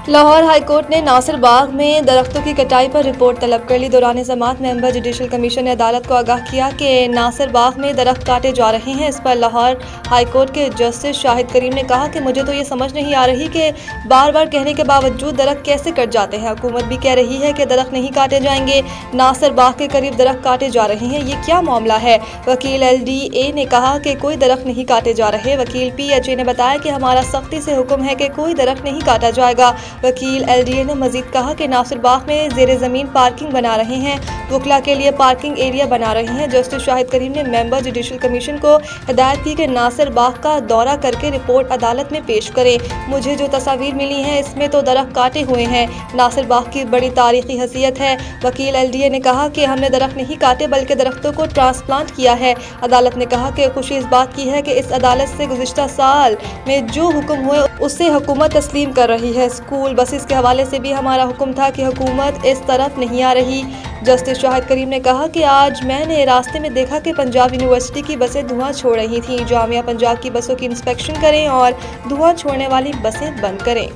Lahore high court ने नासिर बाग में दरख्तों की कटाई पर रिपोर्ट तलब कर ली। दौरान समाअत मेंबर जुडिशल कमीशन ने अदालत को आगाह किया कि नासिर बाग में दरख्त काटे जा रहे हैं। इस पर लाहौर हाईकोर्ट के जस्टिस शाहिद करीम ने कहा कि मुझे तो ये समझ नहीं आ रही कि बार बार कहने के बावजूद दरख्त कैसे कट जाते हैं। हुकूमत भी कह रही है कि दरख्त नहीं काटे जाएंगे, नासिर बाग के करीब दरख्त काटे जा रहे हैं, ये क्या मामला है। वकील LDA ने कहा कि कोई दरख्त नहीं काटे जा रहे। वकील PHA ने बताया कि हमारा सख्ती से हुक्म है कि कोई दरख्त नहीं काटा जाएगा। वकील LDA ने मजीद कहा कि नासिर बाग में ज़ेरे ज़मीन पार्किंग बना रहे हैं, वकला के लिए पार्किंग एरिया बना रहे हैं। जस्टिस शाहिद करीम ने मेंबर जुडिशल कमीशन को हिदायत की कि नासिर बाग का दौरा करके रिपोर्ट अदालत में पेश करें। मुझे जो तस्वीर मिली हैं इसमें तो दरख्त काटे हुए हैं। नासिर बाग की बड़ी तारीखी हैसियत है। वकील LDA ने कहा कि हमने दरख्त नहीं काटे बल्कि दरख्तों को ट्रांसप्लांट किया है। अदालत ने कहा कि खुशी इस बात की है कि इस अदालत से गुज़िश्ता साल में जो हुक्म हुए उससे हुकूमत तस्लीम कर रही है। स्कूल बसेस के हवाले से भी हमारा हुक्म था कि हुकूमत इस तरफ नहीं आ रही। जस्टिस शाहिद करीम ने कहा कि आज मैंने रास्ते में देखा कि पंजाब यूनिवर्सिटी की बसें धुआं छोड़ रही थीं। जामिया पंजाब की बसों की इंस्पेक्शन करें और धुआं छोड़ने वाली बसें बंद करें।